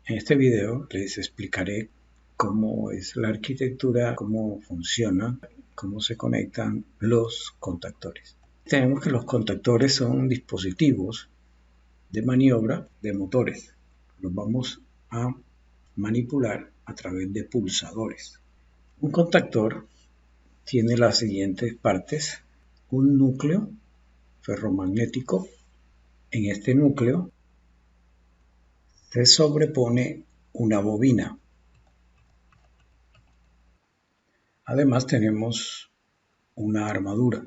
En este video les explicaré cómo es la arquitectura, cómo funciona, cómo se conectan los contactores. Tenemos que los contactores son dispositivos de maniobra de motores. Los vamos a manipular a través de pulsadores. Un contactor tiene las siguientes partes: un núcleo ferromagnético. En este núcleo se sobrepone una bobina. Además tenemos una armadura.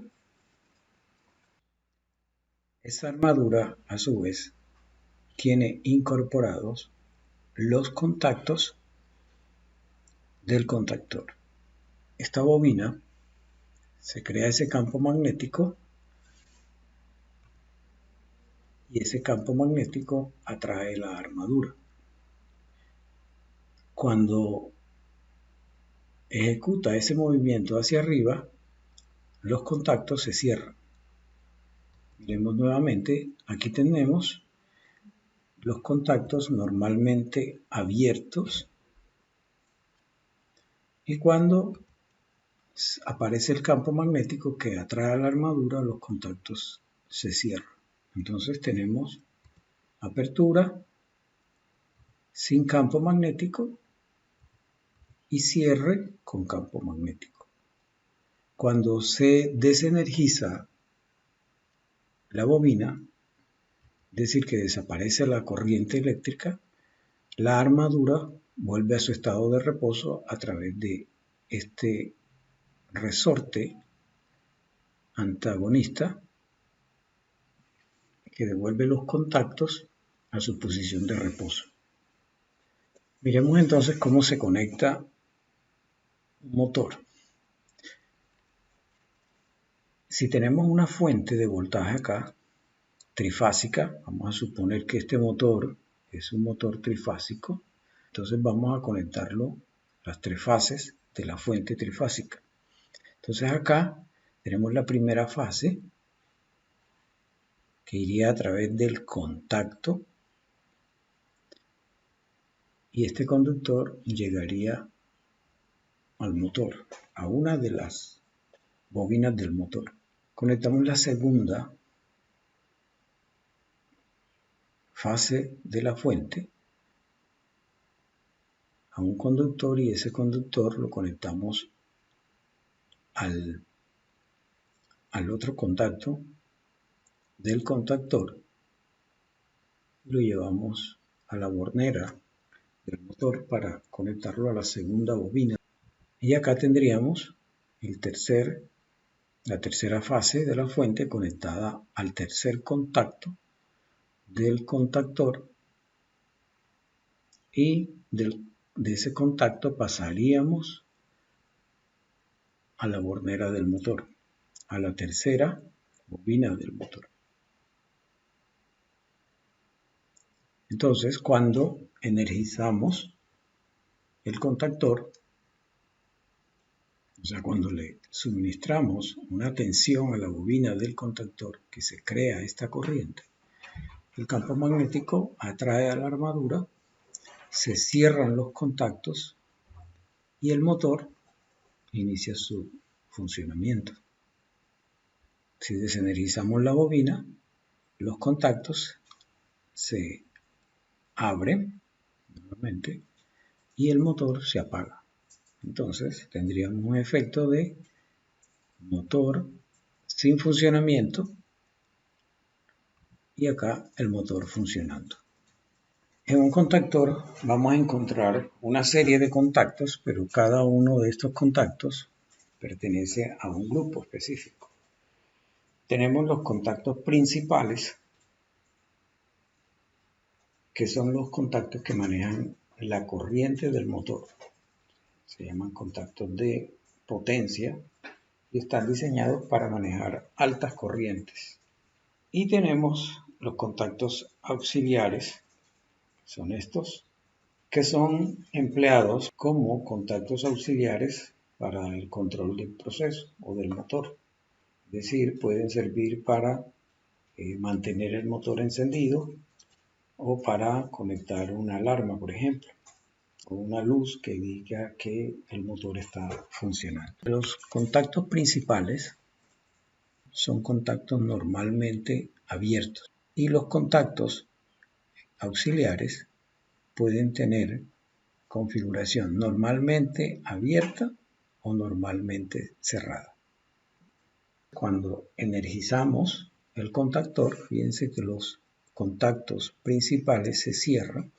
Esta armadura, a su vez, tiene incorporados los contactos del contactor. Esta bobina se crea ese campo magnético y ese campo magnético atrae la armadura. Cuando ejecuta ese movimiento hacia arriba, los contactos se cierran. Miremos nuevamente, aquí tenemos los contactos normalmente abiertos y cuando aparece el campo magnético que atrae a la armadura, los contactos se cierran. Entonces tenemos apertura sin campo magnético y cierre con campo magnético. Cuando se desenergiza la bobina, es decir, que desaparece la corriente eléctrica, la armadura vuelve a su estado de reposo a través de este resorte antagonista que devuelve los contactos a su posición de reposo. Miremos entonces cómo se conecta un motor. Si tenemos una fuente de voltaje acá, trifásica, vamos a suponer que este motor es un motor trifásico, entonces vamos a conectarlo las tres fases de la fuente trifásica. Entonces acá tenemos la primera fase que iría a través del contacto y este conductor llegaría al motor, a una de las bobinas del motor. Conectamos la segunda fase de la fuente a un conductor y ese conductor lo conectamos al otro contacto del contactor y lo llevamos a la bornera del motor para conectarlo a la segunda bobina. Y acá tendríamos la tercera fase de la fuente conectada al tercer contacto del contactor y de ese contacto pasaríamos a la bornera del motor, a la tercera bobina del motor. Entonces, cuando energizamos el contactor, o sea, cuando le suministramos una tensión a la bobina del contactor que se crea esta corriente, el campo magnético atrae a la armadura, se cierran los contactos y el motor inicia su funcionamiento. Si desenergizamos la bobina, los contactos se abren nuevamente y el motor se apaga. Entonces tendríamos un efecto de motor sin funcionamiento y acá el motor funcionando. En un contactor vamos a encontrar una serie de contactos, pero cada uno de estos contactos pertenece a un grupo específico. Tenemos los contactos principales, que son los contactos que manejan la corriente del motor. Se llaman contactos de potencia y están diseñados para manejar altas corrientes. Y tenemos los contactos auxiliares, son estos, que son empleados como contactos auxiliares para el control del proceso o del motor. Es decir, pueden servir para mantener el motor encendido o para conectar una alarma, por ejemplo, o una luz que diga que el motor está funcionando. Los contactos principales son contactos normalmente abiertos y los contactos auxiliares pueden tener configuración normalmente abierta o normalmente cerrada. Cuando energizamos el contactor, fíjense que los contactos principales se cierran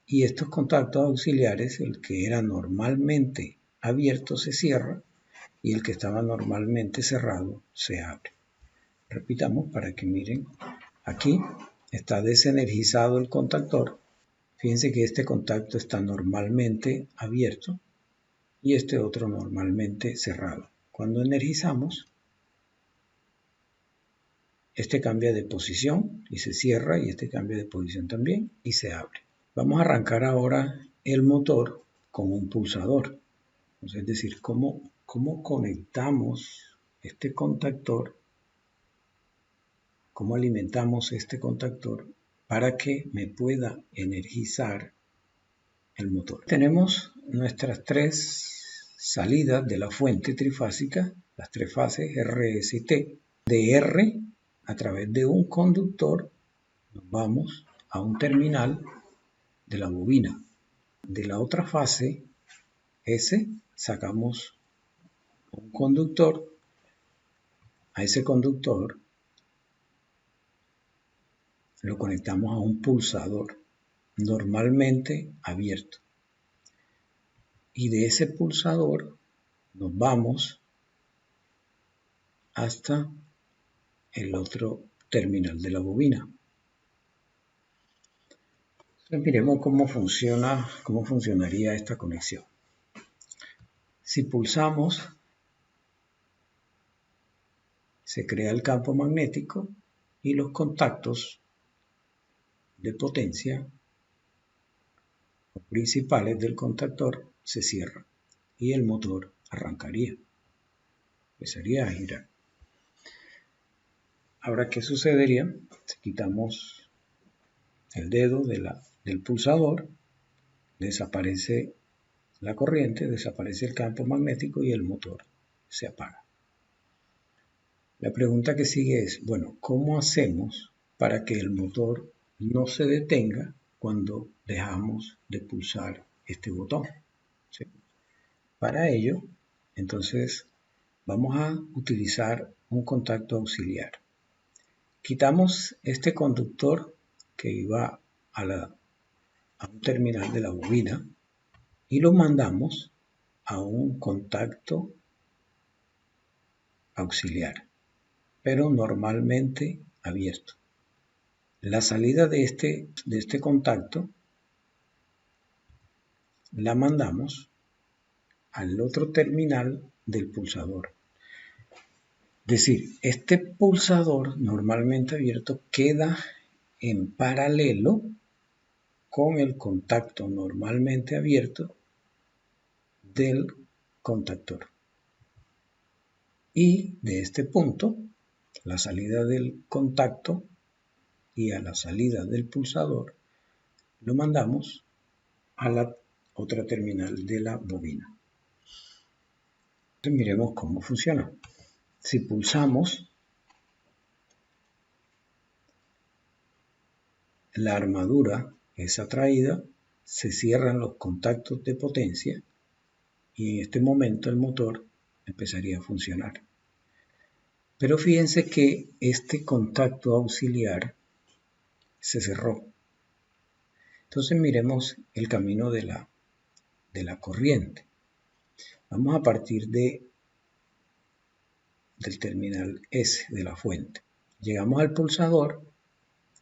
y estos contactos auxiliares, el que era normalmente abierto se cierra y el que estaba normalmente cerrado se abre. Repitamos para que miren. Aquí está desenergizado el contactor. Fíjense que este contacto está normalmente abierto y este otro normalmente cerrado. Cuando energizamos, este cambia de posición y se cierra y este cambia de posición también y se abre. Vamos a arrancar ahora el motor con un pulsador. Entonces, es decir, cómo conectamos este contactor, cómo alimentamos este contactor para que me pueda energizar el motor. Tenemos nuestras tres salidas de la fuente trifásica, las tres fases R, S y T. De R, a través de un conductor, nos vamos a un terminal de la bobina. De la otra fase, S, sacamos un conductor. A ese conductor lo conectamos a un pulsador, normalmente abierto. Y de ese pulsador nos vamos hasta el otro terminal de la bobina. Entonces, miremos cómo funcionaría esta conexión. Si pulsamos, se crea el campo magnético y los contactos de potencia principales del contactor se cierran y el motor arrancaría, empezaría a girar. Ahora, ¿qué sucedería? Si quitamos el dedo del pulsador, desaparece la corriente, desaparece el campo magnético y el motor se apaga. La pregunta que sigue es, bueno, ¿cómo hacemos para que el motor no se detenga cuando dejamos de pulsar este botón? ¿Sí? Para ello, entonces, vamos a utilizar un contacto auxiliar. Quitamos este conductor que iba a un terminal de la bobina y lo mandamos a un contacto auxiliar, pero normalmente abierto. La salida de este contacto la mandamos al otro terminal del pulsador. Es decir, este pulsador normalmente abierto queda en paralelo con el contacto normalmente abierto del contactor. Y de este punto, la salida del contacto y a la salida del pulsador, lo mandamos a la otra terminal de la bobina. Entonces, miremos cómo funciona. Si pulsamos, la armadura es atraída, se cierran los contactos de potencia y en este momento el motor empezaría a funcionar. Pero fíjense que este contacto auxiliar se cerró. Entonces miremos el camino de la corriente. Vamos a partir del terminal S de la fuente. Llegamos al pulsador,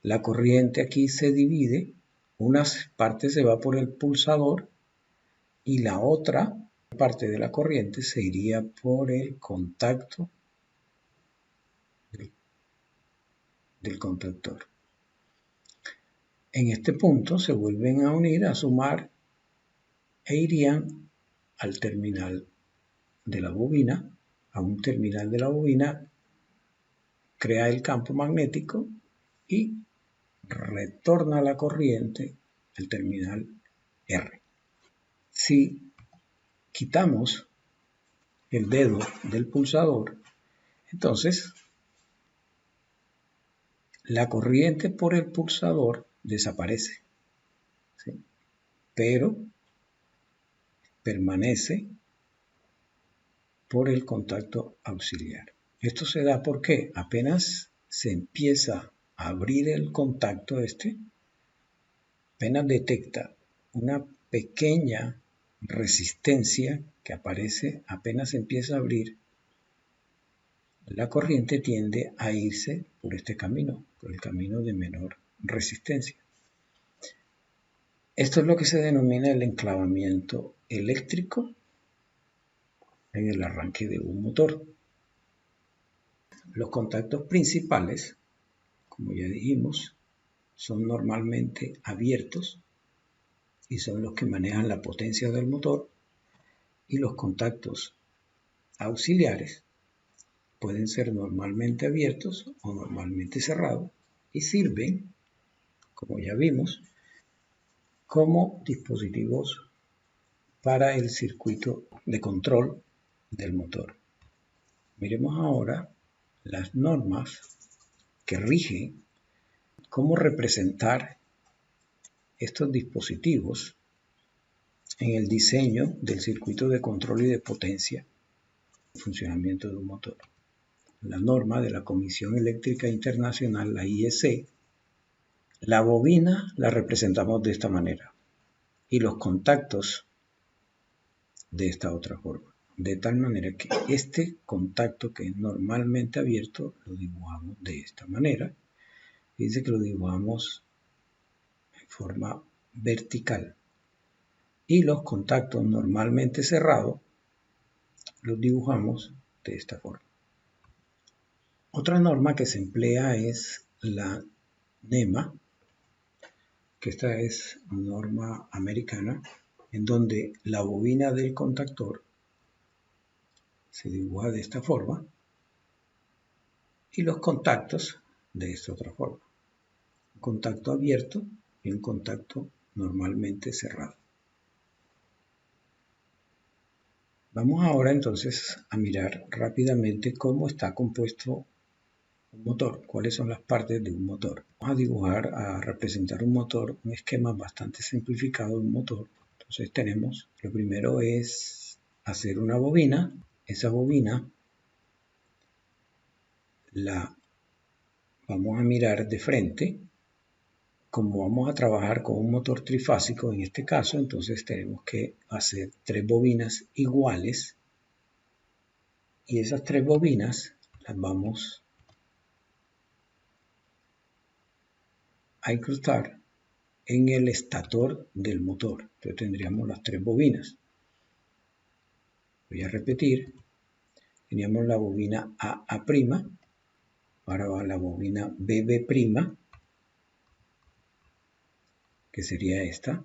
la corriente aquí se divide, una parte se va por el pulsador y la otra parte de la corriente se iría por el contacto del contactor. En este punto se vuelven a unir, a sumar e irían al terminal de la bobina, a un terminal de la bobina, crea el campo magnético y retorna la corriente al terminal R. Si quitamos el dedo del pulsador, entonces la corriente por el pulsador desaparece, ¿sí? Pero permanece por el contacto auxiliar. Esto se da porque apenas se empieza a abrir el contacto apenas detecta una pequeña resistencia que aparece, apenas se empieza a abrir, la corriente tiende a irse por este camino, por el camino de menor resistencia. Esto es lo que se denomina el enclavamiento eléctrico en el arranque de un motor. Los contactos principales, como ya dijimos, son normalmente abiertos y son los que manejan la potencia del motor, y los contactos auxiliares pueden ser normalmente abiertos o normalmente cerrados y sirven, como ya vimos, como dispositivos para el circuito de control del motor. Miremos ahora las normas que rigen cómo representar estos dispositivos en el diseño del circuito de control y de potencia y funcionamiento de un motor. La norma de la Comisión Eléctrica Internacional, la IEC, la bobina la representamos de esta manera y los contactos de esta otra forma. De tal manera que este contacto, que es normalmente abierto, lo dibujamos de esta manera. Dice que lo dibujamos en forma vertical. Y los contactos normalmente cerrados los dibujamos de esta forma. Otra norma que se emplea es la NEMA, que esta es norma americana, en donde la bobina del contactor se dibuja de esta forma y los contactos de esta otra forma. Un contacto abierto y un contacto normalmente cerrado. Vamos ahora entonces a mirar rápidamente cómo está compuesto un motor, cuáles son las partes de un motor. Vamos a dibujar, a representar un motor, un esquema bastante simplificado de un motor. Entonces tenemos, lo primero es hacer una bobina. Esa bobina la vamos a mirar de frente. Como vamos a trabajar con un motor trifásico en este caso, entonces tenemos que hacer 3 bobinas iguales y esas 3 bobinas las vamos a incrustar en el estator del motor. Entonces tendríamos las 3 bobinas. Voy a repetir. Teníamos la bobina AA', ahora va la bobina BB', que sería esta,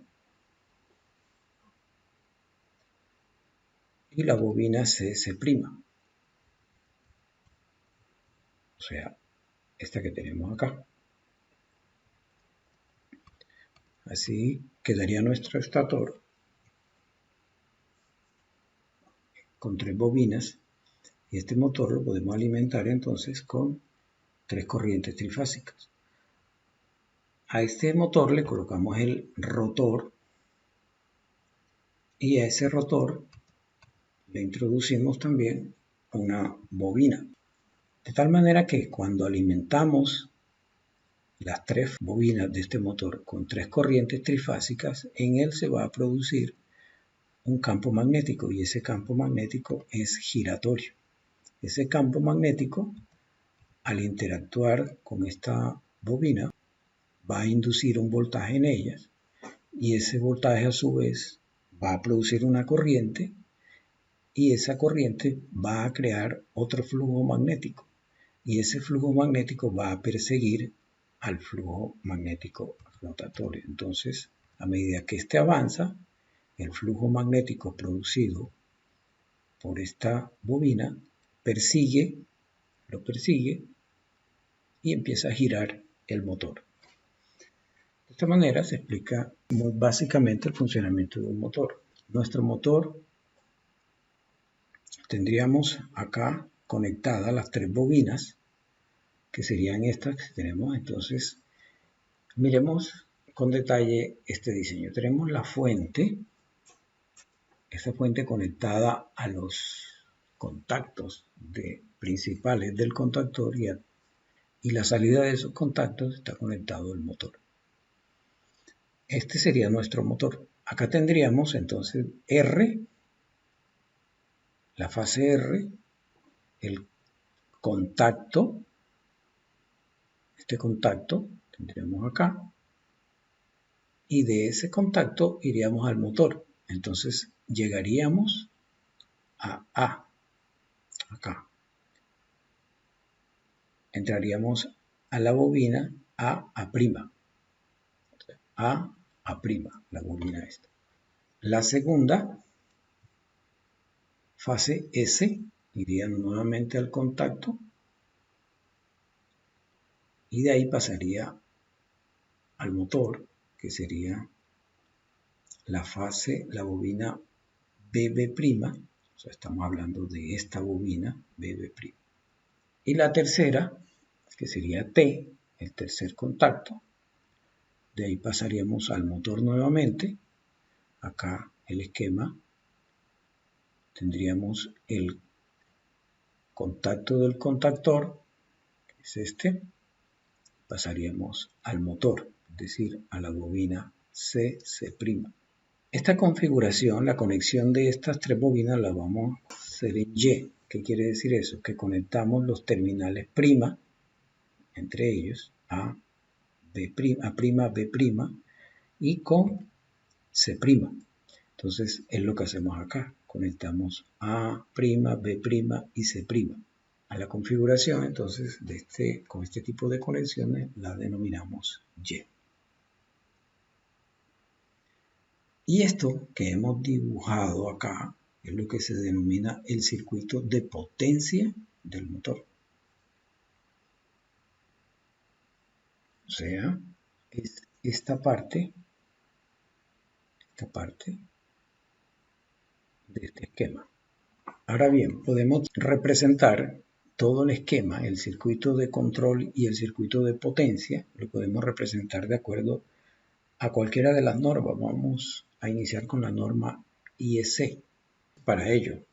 y la bobina CC', o sea, esta que tenemos acá. Así quedaría nuestro estator con 3 bobinas, y este motor lo podemos alimentar entonces con 3 corrientes trifásicas. A este motor le colocamos el rotor y a ese rotor le introducimos también una bobina. De tal manera que cuando alimentamos las 3 bobinas de este motor con 3 corrientes trifásicas, en él se va a producir un campo magnético y ese campo magnético es giratorio. Ese campo magnético, al interactuar con esta bobina, va a inducir un voltaje en ellas y ese voltaje a su vez va a producir una corriente y esa corriente va a crear otro flujo magnético y ese flujo magnético va a perseguir al flujo magnético rotatorio. Entonces, a medida que éste avanza, el flujo magnético producido por esta bobina lo persigue y empieza a girar el motor. esta manera se explica muy básicamente el funcionamiento de un motor. Nuestro motor, tendríamos acá conectadas las 3 bobinas, que serían estas que tenemos. Entonces, miremos con detalle este diseño. Tenemos la fuente, esa fuente conectada a los contactos principales del contactor y la salida de esos contactos está conectado al motor. Este sería nuestro motor. Acá tendríamos entonces R, la fase R, el contacto, este contacto tendríamos acá, y de ese contacto iríamos al motor. Entonces llegaríamos a A, acá. Entraríamos a la bobina A', la bobina esta. La segunda, fase S, iría nuevamente al contacto y de ahí pasaría al motor, que sería la bobina BB', o sea, estamos hablando de esta bobina BB'. Y la tercera, que sería T, el tercer contacto, de ahí pasaríamos al motor nuevamente. Acá el esquema, tendríamos el contacto del contactor, que es este, pasaríamos al motor, es decir, a la bobina CC'. Esta configuración, la conexión de estas 3 bobinas la vamos a hacer en Y. ¿Qué quiere decir eso? Que conectamos los terminales prima, entre ellos A, B', y con C'. Entonces es lo que hacemos acá. Conectamos A', B' y C'. A la configuración entonces con este tipo de conexiones la denominamos Y. Y esto que hemos dibujado acá es lo que se denomina el circuito de potencia del motor. O sea, es esta parte de este esquema. Ahora bien, podemos representar todo el esquema, el circuito de control y el circuito de potencia, lo podemos representar de acuerdo a cualquiera de las normas. Vamos a iniciar con la norma IEC. Para ello,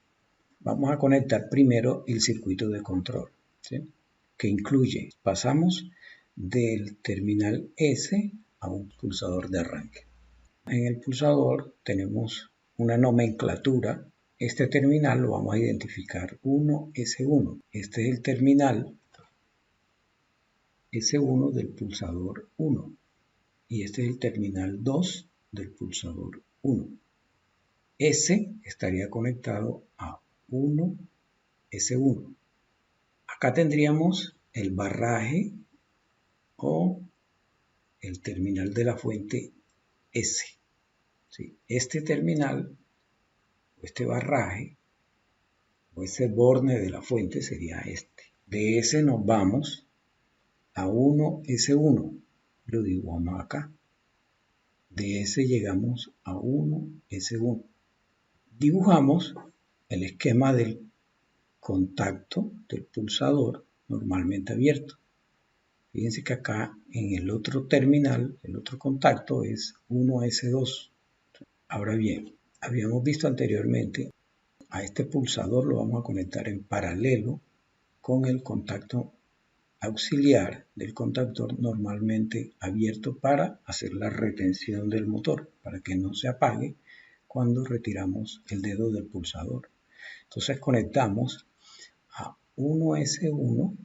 vamos a conectar primero el circuito de control, ¿sí? Que incluye, pasamos del terminal S a un pulsador de arranque. En el pulsador tenemos una nomenclatura. Este terminal lo vamos a identificar 1S1. Este es el terminal S1 del pulsador 1. Y este es el terminal 2 del pulsador 1. S estaría conectado a 1S1. Acá tendríamos el barraje o el terminal de la fuente S. ¿Sí? Este terminal, o este barraje, o ese borne de la fuente sería este. De S nos vamos a 1S1. Lo dibujamos acá. De S llegamos a 1S1. Dibujamos el esquema del contacto del pulsador normalmente abierto. Fíjense que acá en el otro terminal, el otro contacto es 1S2. Ahora bien, habíamos visto anteriormente, a este pulsador lo vamos a conectar en paralelo con el contacto auxiliar del contactor normalmente abierto para hacer la retención del motor, para que no se apague cuando retiramos el dedo del pulsador. Entonces conectamos a 1S1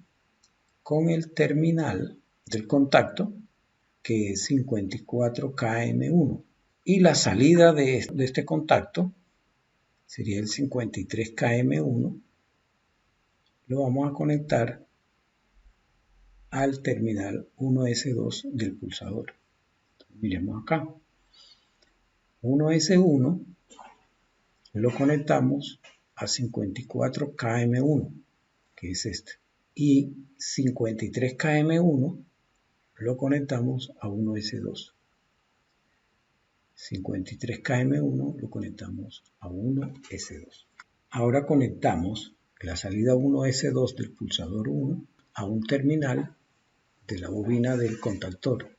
con el terminal del contacto, que es 54KM1. Y la salida de este contacto sería el 53KM1. Lo vamos a conectar al terminal 1S2 del pulsador. Miremos acá. 1S1 lo conectamos a 54KM1, que es este. Y 53KM1 lo conectamos a 1S2. 53kM1 lo conectamos a 1S2. Ahora conectamos la salida 1S2 del pulsador 1 a un terminal de la bobina del contactor.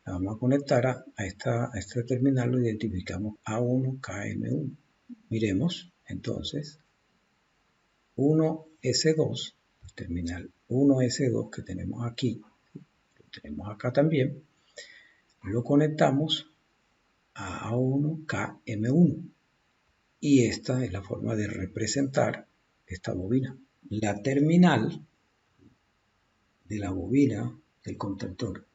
La vamos a conectar a este terminal, lo identificamos A1KM1. Miremos entonces 1S2, terminal 1S2 que tenemos aquí, lo tenemos acá también, lo conectamos a A1KM1. Y esta es la forma de representar esta bobina. La terminal de la bobina del contactor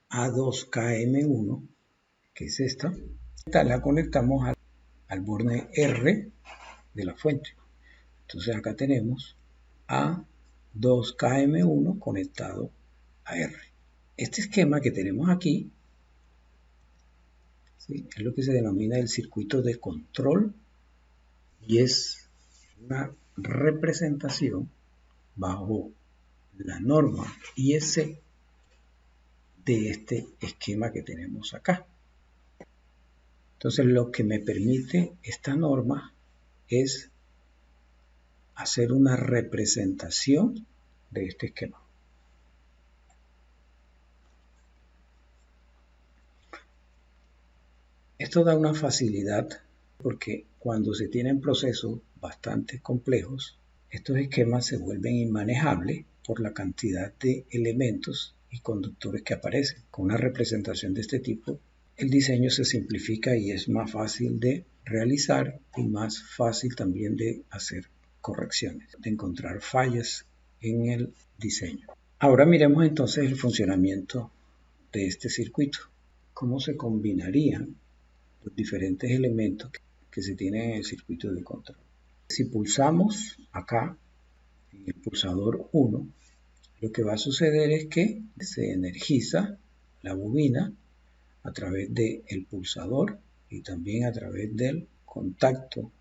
A2KM1, que es esta la conectamos al borde R de la fuente. Entonces acá tenemos A2KM1 conectado a R. Este esquema que tenemos aquí, ¿sí?, es lo que se denomina el circuito de control y es una representación bajo la norma IEC de este esquema que tenemos acá. Entonces lo que me permite esta norma es hacer una representación de este esquema. Esto da una facilidad porque cuando se tienen procesos bastante complejos, estos esquemas se vuelven inmanejables por la cantidad de elementos y conductores que aparecen. Con una representación de este tipo, el diseño se simplifica y es más fácil de realizar y más fácil también de hacer correcciones, de encontrar fallas en el diseño. Ahora miremos entonces el funcionamiento de este circuito. Cómo se combinarían los diferentes elementos que se tienen en el circuito de control. Si pulsamos acá, en el pulsador 1, lo que va a suceder es que se energiza la bobina a través del pulsador y también a través del contacto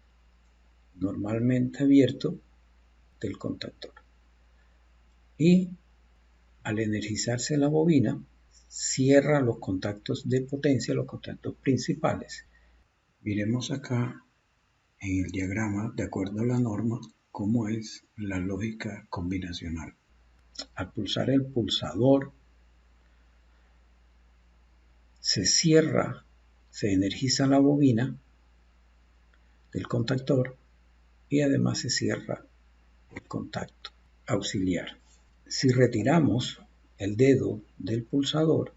normalmente abierto del contactor. Y al energizarse la bobina, cierra los contactos de potencia, los contactos principales. Miremos acá en el diagrama, de acuerdo a la norma, cómo es la lógica combinacional. Al pulsar el pulsador, se cierra, se energiza la bobina del contactor y además se cierra el contacto auxiliar. Si retiramos el dedo del pulsador,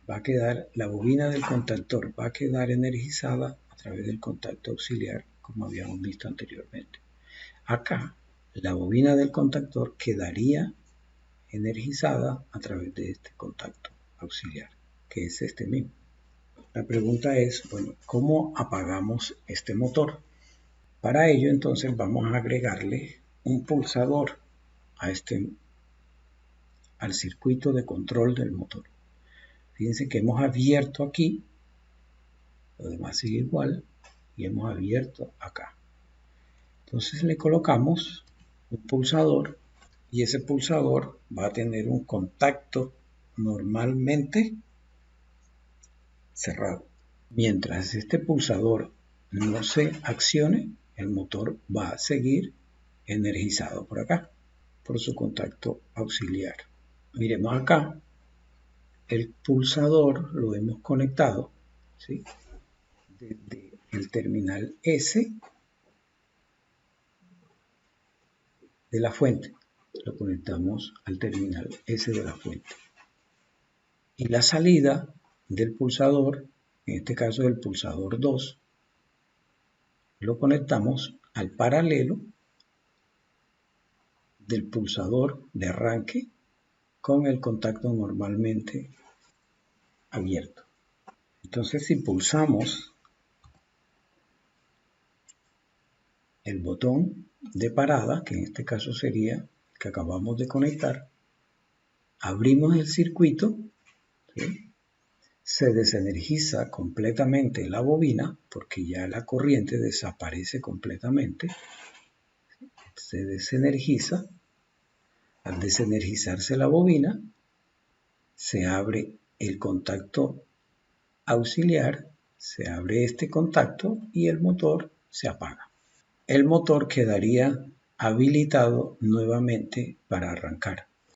va a quedar la bobina del contactor, va a quedar energizada a través del contacto auxiliar, como habíamos visto anteriormente. Acá, la bobina del contactor quedaría energizada a través de este contacto auxiliar, que es este mismo. La pregunta es, bueno, ¿cómo apagamos este motor? Para ello, entonces, vamos a agregarle un pulsador al circuito de control del motor. Fíjense que hemos abierto aquí, lo demás sigue igual, y hemos abierto acá. Entonces le colocamos un pulsador y ese pulsador va a tener un contacto normalmente cerrado. Mientras este pulsador no se accione, el motor va a seguir energizado por acá, por su contacto auxiliar. Miremos acá, el pulsador lo hemos conectado, ¿sí?, desde el terminal S de la fuente. Lo conectamos al terminal S de la fuente. Y la salida del pulsador, en este caso del pulsador 2, lo conectamos al paralelo del pulsador de arranque con el contacto normalmente abierto. Entonces, si pulsamos el botón de parada, que en este caso sería el que acabamos de conectar, abrimos el circuito, ¿sí?, se desenergiza completamente la bobina porque ya la corriente desaparece completamente, se desenergiza. Al desenergizarse la bobina, se abre el contacto auxiliar, Se abre este contacto y el motor se apaga. El motor quedaría habilitado nuevamente para arrancar.